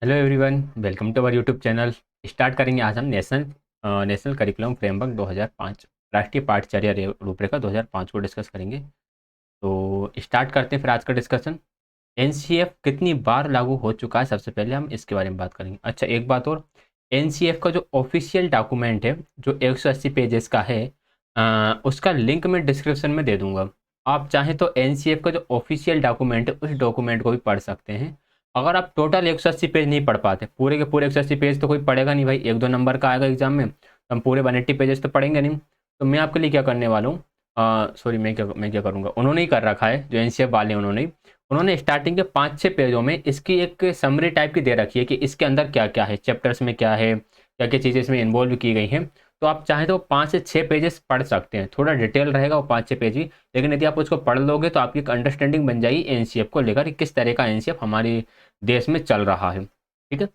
Hello everyone, welcome to our YouTube channel. Start करेंगे आज हम नेशनल करिकुलम फ्रेमवर्क 2005 राष्ट्रीय पाठ्यचर्या रूपरेखा 2005 को डिस्कस करेंगे। तो स्टार्ट करते हैं फिर आज का डिस्कशन। एनसीएफ कितनी बार लागू हो चुका है, सबसे पहले हम इसके बारे में बात करेंगे। अच्छा, एक बात और, एनसीएफ का जो ऑफिशियल डॉक्यूमेंट है जो 180 पेजेस का है, उसका लिंक मैं डिस्क्रिप्शन में दे दूंगा। आप चाहें तो एनसीएफ का जो ऑफिशियल डॉक्यूमेंट है उस डॉक्यूमेंट को भी पढ़ सकते हैं। अगर आप टोटल 180 पेज नहीं पढ़ पाते, पूरे के पूरे 180 पेज तो कोई पढ़ेगा नहीं भाई, 1-2 नंबर का आएगा एग्जाम में, तो हम पूरे 180 पेजेस तो पढ़ेंगे नहीं। तो मैं आपके लिए क्या करने वाला हूँ, सॉरी, मैं क्या करूँगा, उन्होंने ही कर रखा है जो एनसीएफ वाले हैं, उन्होंने स्टार्टिंग के 5-6 पेजों में इसकी एक समरी टाइप की दे रखी है कि इसके अंदर क्या क्या है, चैप्टर्स में क्या है, क्या क्या चीज़ें इसमें इन्वॉल्व की गई हैं। तो आप चाहें तो 5 से 6 पेजेस पढ़ सकते हैं, थोड़ा डिटेल रहेगा वो 5-6 पेज ही, लेकिन यदि आप उसको पढ़ लोगे तो आपकी एक अंडरस्टैंडिंग बन जाएगी एनसीएफ को लेकर, किस तरह का एनसीएफ हमारे देश में चल रहा है। ठीक है,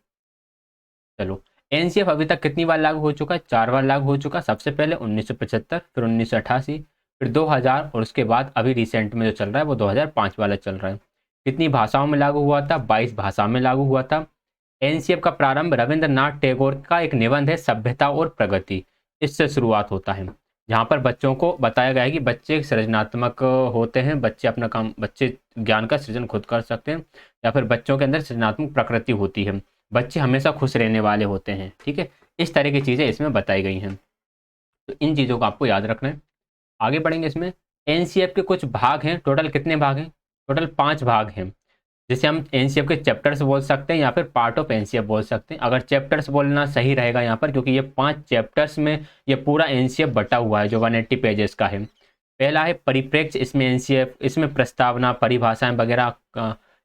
चलो। एनसीएफ अभी तक कितनी बार लागू हो चुका है? 4 बार लागू हो चुका। सबसे पहले 1975, फिर 1988, फिर 2000 और उसके बाद अभी रिसेंट में जो चल रहा है वो 2005 वाला चल रहा है। कितनी भाषाओं में लागू हुआ था? 22 भाषा में लागू हुआ था। एनसीएफ का प्रारंभ रविंद्रनाथ टैगोर का एक निबंध है सभ्यता और प्रगति, इससे शुरुआत होता है, जहाँ पर बच्चों को बताया गया है कि बच्चे सृजनात्मक होते हैं, बच्चे ज्ञान का सृजन खुद कर सकते हैं, या फिर बच्चों के अंदर सृजनात्मक प्रकृति होती है, बच्चे हमेशा खुश रहने वाले होते हैं। ठीक है, इस तरह की चीज़ें इसमें बताई गई हैं। तो इन चीज़ों को आपको याद रखना है। आगे बढ़ेंगे। इसमें एनसीएफ के कुछ भाग हैं। टोटल कितने भाग हैं? टोटल 5 भाग हैं, जिसे हम एनसीएफ के चैप्टर्स बोल सकते हैं या फिर पार्ट ऑफ एनसीएफ बोल सकते हैं। अगर चैप्टर्स बोलना सही रहेगा यहाँ पर, क्योंकि ये 5 चैप्टर्स में ये पूरा एनसीएफ बटा हुआ है जो 180 पेजेस का है। पहला है परिप्रेक्ष्य, इसमें एनसीएफ, इसमें प्रस्तावना, परिभाषाएं वगैरह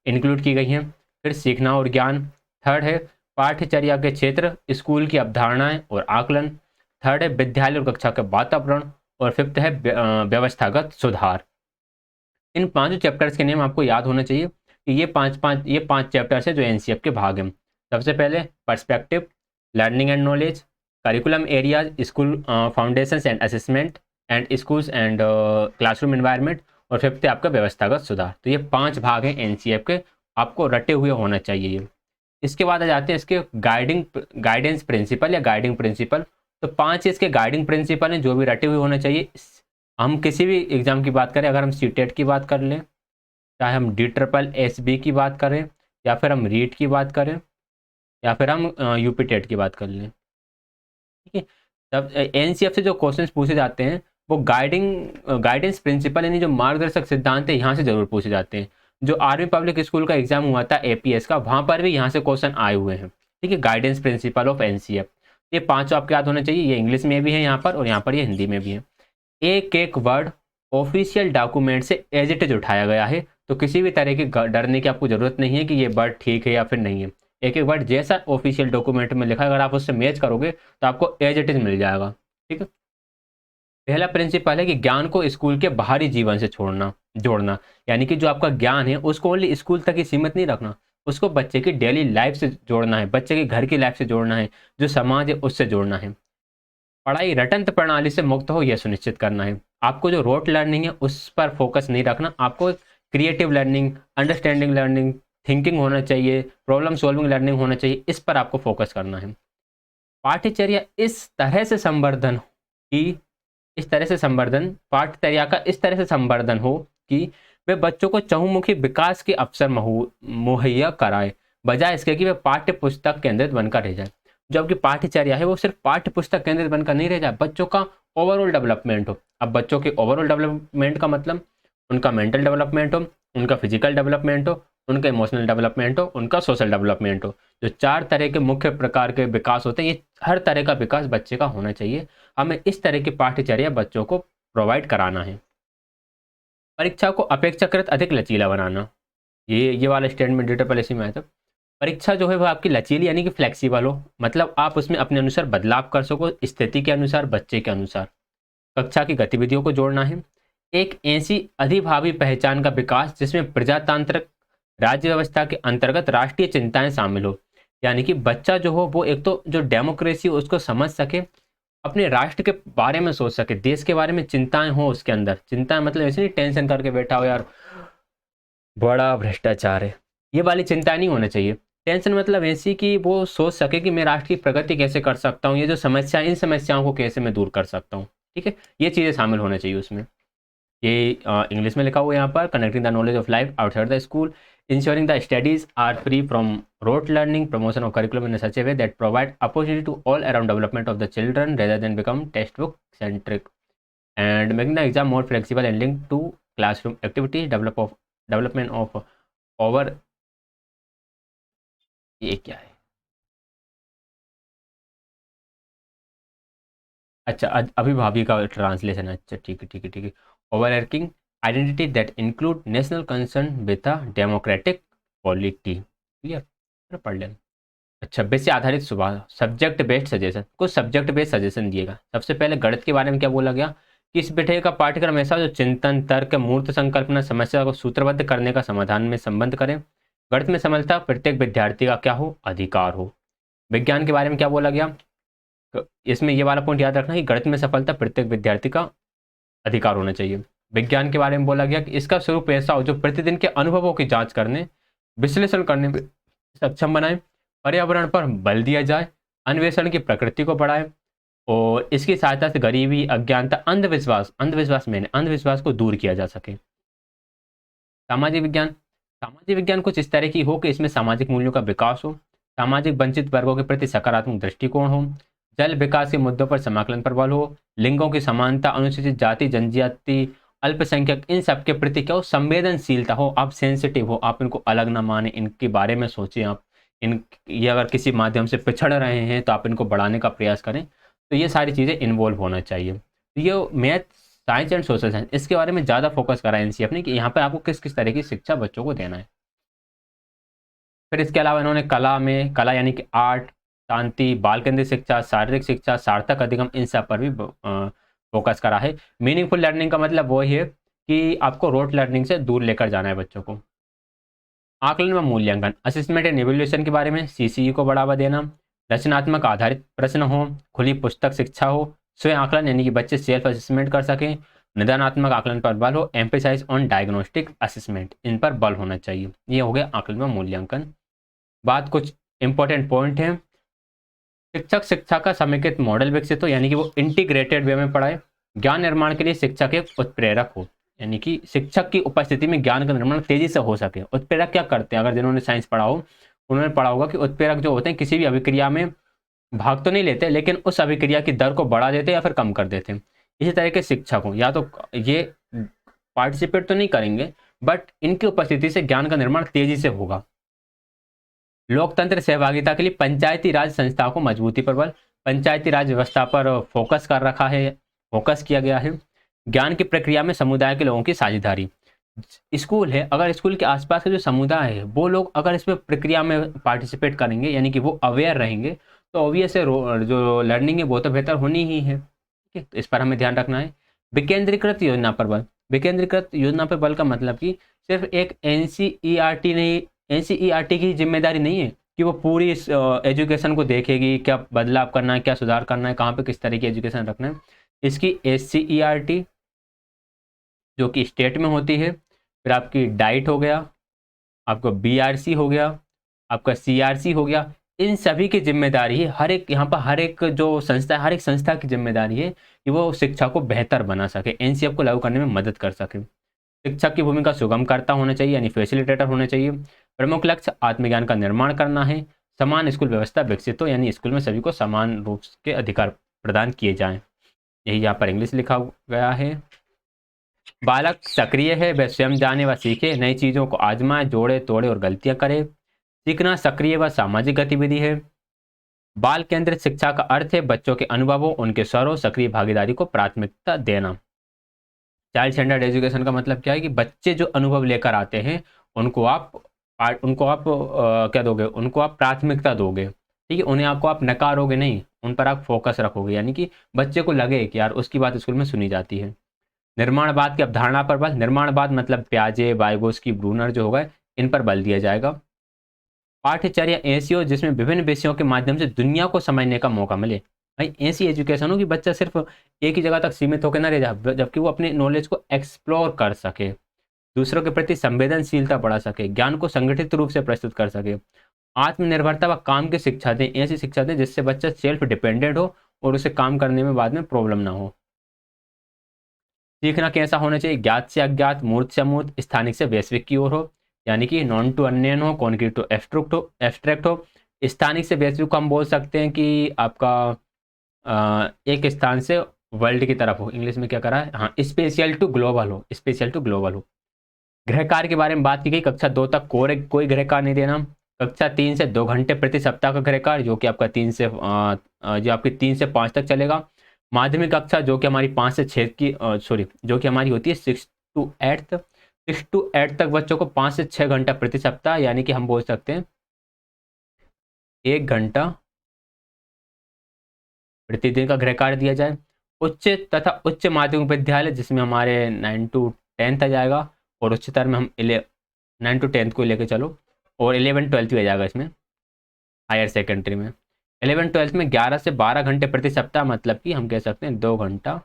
इंक्लूड की गई हैं। फिर सीखना और ज्ञान। थर्ड है पाठ्यचर्या के क्षेत्र, स्कूल की अवधारणाएं और आकलन। थर्ड है विद्यालय और कक्षा के वातावरण। और फिफ्थ है व्यवस्थागत सुधार। इन 5 चैप्टर्स के नेम आपको याद होना चाहिए कि ये पांच चैप्टर्स है जो एनसीएफ के भाग हैं। सबसे पहले perspective, learning and knowledge, curriculum areas, school foundations and assessment, and schools and classroom environment. और फिफ्थ है आपका व्यवस्थागत सुधार। तो ये 5 भाग हैं एनसीएफ के, आपको रटे हुए होना चाहिए ये। इसके बाद आ जाते हैं इसके गाइडेंस प्रिंसिपल या गाइडिंग प्रिंसिपल। तो 5 इसके गाइडिंग प्रिंसिपल हैं जो भी रटे हुए होने चाहिए। हम किसी भी एग्ज़ाम की बात करें, अगर हम सीटेट की बात कर लें, चाहे हम DSSB की बात करें, या फिर हम रीट की बात करें, या फिर हम यूपी टेट की बात कर लें, ठीक है, तब एनसीएफ से जो क्वेश्चंस पूछे जाते हैं वो गाइडेंस प्रिंसिपल यानी जो मार्गदर्शक सिद्धांत है यहाँ से ज़रूर पूछे जाते हैं। जो आर्मी पब्लिक स्कूल का एग्जाम हुआ था एपीएस का, वहाँ पर भी यहाँ से क्वेश्चन आए हुए हैं। ठीक है, गाइडेंस प्रिंसिपल ऑफ एनसीएफ, ये 5 आपको याद होना चाहिए। ये इंग्लिश में भी है यहाँ पर, और यहाँ पर ये हिंदी में भी है। एक एक वर्ड ऑफिशियल डॉक्यूमेंट से एज इट इज उठाया गया है, तो किसी भी तरह की डरने की आपको ज़रूरत नहीं है कि ये वर्ड ठीक है या फिर नहीं है। एक एक वर्ड जैसा ऑफिशियल डॉक्यूमेंट में लिखा है, अगर आप उससे मैच करोगे तो आपको एज इट इज मिल जाएगा। ठीक है, पहला प्रिंसिपल है कि ज्ञान को स्कूल के बाहरी जीवन से जोड़ना, यानी कि जो आपका ज्ञान है उसको ओनली स्कूल तक ही सीमित नहीं रखना, उसको बच्चे की डेली लाइफ से जोड़ना है, बच्चे के घर की लाइफ से जोड़ना है, जो समाज है उससे जोड़ना है। पढ़ाई रटंत प्रणाली से मुक्त हो यह सुनिश्चित करना है। आपको जो रोट लर्निंग है उस पर फोकस नहीं रखना, आपको creative learning, understanding learning, thinking होना चाहिए, प्रॉब्लम सॉल्विंग लर्निंग होना चाहिए, इस पर आपको फोकस करना है। पाठ्यचर्या पाठ्यचर्या का इस तरह से संवर्धन हो कि वे बच्चों को चहुमुखी विकास के अवसर मुहैया कराए, बजाय इसके कि वे पाठ्य पुस्तक केंद्रित बनकर रह जाए। जो आपकी पाठ्यचर्या है वो सिर्फ पाठ्य पुस्तक केंद्रित बनकर नहीं रह जाए, बच्चों का ओवरऑल डेवलपमेंट हो। अब बच्चों के ओवरऑल डेवलपमेंट का मतलब उनका मेंटल डेवलपमेंट हो, उनका फिजिकल डेवलपमेंट हो, उनका इमोशनल डेवलपमेंट हो, उनका सोशल डेवलपमेंट हो। जो 4 तरह के मुख्य प्रकार के विकास होते हैं, ये हर तरह का विकास बच्चे का होना चाहिए। हमें इस तरह की पाठ्यचर्या बच्चों को प्रोवाइड कराना है। परीक्षा को अपेक्षाकृत अधिक लचीला बनाना, ये वाला स्टेटमेंट डेटा पॉलिसी में आया था। परीक्षा जो है वो आपकी लचीली यानी कि फ्लेक्सिबल हो, मतलब आप उसमें अपने अनुसार बदलाव कर सको, स्थिति के अनुसार, बच्चे के अनुसार। कक्षा की गतिविधियों को जोड़ना है। एक ऐसी अधिभावी पहचान का विकास जिसमें प्रजातांत्रिक राज्य व्यवस्था के अंतर्गत राष्ट्रीय चिंताएं शामिल हो, यानी कि बच्चा जो हो वो एक तो जो डेमोक्रेसी उसको समझ सके, अपने राष्ट्र के बारे में सोच सके, देश के बारे में चिंताएं हो उसके अंदर। चिंताएं मतलब ऐसे नहीं टेंशन करके बैठा हो यार बड़ा भ्रष्टाचार है, ये वाली चिंता नहीं होना चाहिए। टेंशन मतलब ऐसी कि वो सोच सके कि मैं राष्ट्र की प्रगति कैसे कर सकता हूँ, ये जो समस्या, इन समस्याओं को कैसे मैं दूर कर सकता हूँ। ठीक है, ये चीज़ें शामिल होना चाहिए उसमें। ये इंग्लिश में लिखा हुआ है यहाँ पर, connecting the knowledge of life outside the school, ensuring the studies are free from rote learning, promotion of curriculum in such a way that provide opportunity to all around development of the children rather than become textbook centric, and making the exam more flexible and linked to classroom activities, development of over, ये क्या है, अच्छा अभिभावी का translation, अच्छा ठीक है ठीक है ठीक है। Overarching identity that include national concern with a democratic polity, clear, पढ़ लेना। अच्छा, विषय आधारित सुधार, सब्जेक्ट बेस्ड सजेशन, कुछ सब्जेक्ट बेस्ड सजेशन दिएगा। सबसे पहले गणित के बारे में क्या बोला गया कि इस विषय का पाठ्यक्रम ऐसा जो चिंतन, तर्क, मूर्त संकल्पना, समस्या को सूत्रबद्ध करने का समाधान में संबंध करें। गणित में समझता प्रत्येक विद्यार्थी का क्या हो, अधिकार हो। विज्ञान के बारे में क्या बोला गया, तो इसमें ये वाला पॉइंट याद रखना कि गणित में सफलता प्रत्येक विद्यार्थी का अधिकार होना चाहिए। विज्ञान के बारे में बोला गया कि इसका स्वरूप ऐसा हो जो प्रतिदिन के अनुभवों की जांच करने, विश्लेषण करने में सक्षम बनाए, पर्यावरण पर बल दिया जाए, अन्वेषण की प्रकृति को बढ़ाए, और इसकी सहायता से गरीबी, अज्ञानता, अंधविश्वास, अंधविश्वास को दूर किया जा सके। सामाजिक विज्ञान, सामाजिक विज्ञान कुछ इस तरह की हो कि इसमें सामाजिक मूल्यों का विकास हो, सामाजिक वंचित वर्गों के प्रति सकारात्मक दृष्टिकोण हो, जल विकास के मुद्दों पर समाकलन पर बल हो, लिंगों की समानता, अनुसूचित जाति, जनजाति, अल्पसंख्यक, इन सब के प्रति क्या हो, संवेदनशीलता हो, आप सेंसिटिव हो, आप इनको अलग ना माने, इनके बारे में सोचें आप, इन ये अगर किसी माध्यम से पिछड़ रहे हैं तो आप इनको बढ़ाने का प्रयास करें। तो ये सारी चीज़ें इन्वॉल्व होना चाहिए। तो ये math, science and social science, इसके बारे में ज़्यादा फोकस करा है एनसीईआरटी ने कि यहाँ पर आपको किस किस तरह की शिक्षा बच्चों को देना है। फिर इसके अलावा इन्होंने कला में, कला यानी कि आर्ट, शांति, बाल केंद्रित शिक्षा, शारीरिक शिक्षा, सार्थक अधिगम, इन सब पर भी फोकस करा है। मीनिंगफुल लर्निंग का मतलब वो है कि आपको रोट लर्निंग से दूर लेकर जाना है बच्चों को। आकलन व मूल्यांकन, असेसमेंट एंड इवेल्युएशन के बारे में, सीसीई को बढ़ावा देना, रचनात्मक आधारित प्रश्न हो, खुली पुस्तक शिक्षा हो, स्वयं आकलन यानी कि बच्चे सेल्फ असेसमेंट कर सकें, निदानात्मक आकलन पर बल हो, एम्फेसाइज ऑन डायग्नोस्टिक असेसमेंट, इन पर बल होना चाहिए। ये हो गया आकलन व मूल्यांकन। बात कुछ इंपॉर्टेंट पॉइंट है। शिक्षक शिक्षा का समेकित मॉडल विकसित हो, यानी कि वो इंटीग्रेटेड वे में पढ़ाए। ज्ञान निर्माण के लिए शिक्षक एक उत्प्रेरक हो, यानी कि शिक्षक की उपस्थिति में ज्ञान का निर्माण तेजी से हो सके। उत्प्रेरक क्या करते हैं, अगर जिन्होंने साइंस पढ़ा हो उन्होंने पढ़ा होगा कि उत्प्रेरक जो होते हैं किसी भी अभिक्रिया में भाग तो नहीं लेते, लेकिन उस अभिक्रिया की दर को बढ़ा देते या फिर कम कर देते हैं। इसी तरह के शिक्षक हो, या तो ये पार्टिसिपेट तो नहीं करेंगे बट इनकी उपस्थिति से ज्ञान का निर्माण तेजी से होगा। लोकतंत्र सहभागिता के लिए पंचायती राज संस्थाओं को मजबूती पर बल, पंचायती राज व्यवस्था पर फोकस कर रखा है, फोकस किया गया है। ज्ञान की प्रक्रिया में समुदाय के लोगों की साझेदारी, स्कूल है, अगर स्कूल के आसपास के जो समुदाय है वो लोग अगर इसमें प्रक्रिया में पार्टिसिपेट करेंगे, यानी कि वो अवेयर रहेंगे, तो ऑब्वियस है जो लर्निंग है वो तो बेहतर होनी ही है। ठीक है, तो इस पर हमें ध्यान रखना है। विकेंद्रीकृत योजना पर बल, विकेंद्रीकृत योजना पर बल का मतलब कि सिर्फ एक एनसीईआरटी नहीं, एनसीईआरटी की जिम्मेदारी नहीं है कि वो पूरी इस एजुकेशन को देखेगी, क्या बदलाव करना है, क्या सुधार करना है, कहाँ पे किस तरह की एजुकेशन रखना है। इसकी एससीईआरटी जो कि स्टेट में होती है, फिर आपकी डाइट हो गया, आपका बीआरसी हो गया, आपका सीआरसी हो गया, इन सभी की जिम्मेदारी है, हर एक यहाँ पर हर एक जो संस्था, हर एक संस्था की जिम्मेदारी है कि वो शिक्षा को बेहतर बना सके, एनसीएफ को लागू करने में मदद कर सके। शिक्षक की भूमिका सुगमकर्ता होना चाहिए, यानी फैसिलिटेटर होना चाहिए। प्रमुख लक्ष्य आत्मज्ञान का निर्माण करना है। समान स्कूल व्यवस्था विकसित हो, यानी स्कूल में सभी को समान रूप के अधिकार प्रदान किए जाएं। यही यहाँ पर इंग्लिश लिखा गया है। बालक सक्रिय है, वह स्वयं जाने व सीखे, नई चीज़ों को आजमाए, जोड़े तोड़े और गलतियां करे। सीखना सक्रिय व सामाजिक गतिविधि है। बाल केंद्रित शिक्षा का अर्थ है बच्चों के अनुभवों, उनके स्वरों, सक्रिय भागीदारी को प्राथमिकता देना। चाइल्ड सेंटर्ड एजुकेशन का मतलब क्या है कि बच्चे जो अनुभव लेकर आते हैं उनको आप क्या दोगे, उनको आप प्राथमिकता दोगे। ठीक है, उन्हें आप नकारोगे नहीं, उन पर आप फोकस रखोगे, यानी कि बच्चे को लगे कि यार उसकी बात स्कूल में सुनी जाती है। निर्माणवाद की अवधारणा पर बल, निर्माणवाद मतलब प्याजे, वाइगोस्की, ब्रूनर जो होगा, इन पर बल दिया जाएगा। पाठ्यचर्या ऐसी हो जिसमें विभिन्न विषयों के माध्यम से दुनिया को समझने का मौका मिले। भाई ऐसी एजुकेशन हो कि बच्चा सिर्फ एक ही जगह तक सीमित होकर ना रह जाए, जबकि वो अपने नॉलेज को एक्सप्लोर कर सके, दूसरों के प्रति संवेदनशीलता बढ़ा सके, ज्ञान को संगठित रूप से प्रस्तुत कर सके, आत्मनिर्भरता व काम की शिक्षा दें, ऐसी शिक्षा दें जिससे बच्चा सेल्फ डिपेंडेंट हो और उसे काम करने में बाद में प्रॉब्लम ना हो। सीखना कैसा होना चाहिए? ज्ञात से अज्ञात, मूर्त से अमूर्त, स्थानिक से वैश्विक की ओर हो, यानी कि नॉन टू अननोन हो, कॉन्क्रीट टू एब्स्ट्रैक्ट हो। स्थानिक से वैश्विक को हम बोल सकते हैं कि आपका एक स्थान से वर्ल्ड की तरफ हो, इंग्लिश में क्या करा है, हाँ, स्पेशल टू ग्लोबल हो, स्पेशल टू ग्लोबल हो। गृह कार्य के बारे में बात की गई, कक्षा 2 तक कोई गृह कार्य नहीं देना। कक्षा 3 से 2 घंटे प्रति सप्ताह का गृह कार्य, जो कि आपका 3 से जो आपकी 3 से 5 तक चलेगा। माध्यमिक कक्षा जो कि हमारी 5 से 6 की जो कि हमारी होती है 6 टू 8 तक बच्चों को 5 से 6 घंटा प्रति सप्ताह, यानी कि हम बोल सकते हैं 1 घंटा प्रतिदिन का गृह कार्य दिया जाए। उच्च तथा उच्च माध्यमिक विद्यालय जिसमें हमारे 9 टू 10 आ जाएगा, और उच्चतर में हम 9 टू 10 को लेकर चलो, और 11-12 भी आ जाएगा इसमें हायर सेकेंडरी में। 11-12 में 11 से 12 घंटे प्रति सप्ताह, मतलब कि हम कह सकते हैं 2 घंटा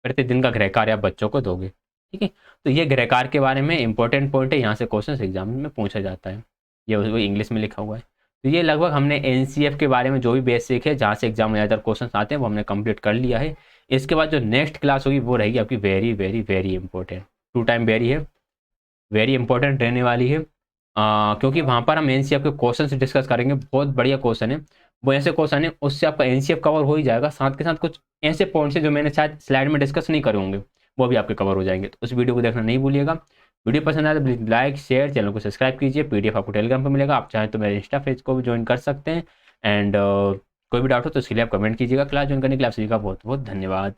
प्रतिदिन का गृह कार्य आप बच्चों को दोगे। ठीक है, तो ये गृह कार्य के बारे में इंपॉर्टेंट पॉइंट है, यहाँ से क्वेश्चन एग्जाम में पूछा जाता है, ये वो इंग्लिश में लिखा हुआ है। तो ये लगभग हमने एनसीएफ के बारे में जो भी बेसिक है, जहाँ से एग्जाम में ज़्यादातर क्वेश्चन आते हैं, वो हमने कंप्लीट कर लिया है। इसके बाद जो नेक्स्ट क्लास होगी वो रहेगी आपकी very very very important, 2 time very है, वेरी इंपॉर्टेंट रहने वाली है। क्योंकि वहाँ पर हम एनसीएफ के क्वेश्चन से डिस्कस करेंगे, बहुत बढ़िया क्वेश्चन है, वो ऐसे क्वेश्चन है उससे आपका एनसीएफ कवर हो ही जाएगा, साथ के साथ कुछ ऐसे पॉइंट्स हैं जो मैंने शायद स्लाइड में डिस्कस नहीं करे होंगे, वो भी आपके कवर हो जाएंगे। तो उस वीडियो को देखना नहीं भूलिएगा। वीडियो पसंद आए तो प्लीज़ लाइक शेयर, चैनल को सब्सक्राइब कीजिए। पीडीएफ आपको टेलीग्राम पर मिलेगा, आप चाहें तो मेरे इंस्टा पेज को भी ज्वाइन कर सकते हैं। एंड कोई भी डाउट हो तो इसके लिए आप कमेंट कीजिएगा। क्लास ज्वाइन करने के लिए आप सभी का बहुत बहुत धन्यवाद।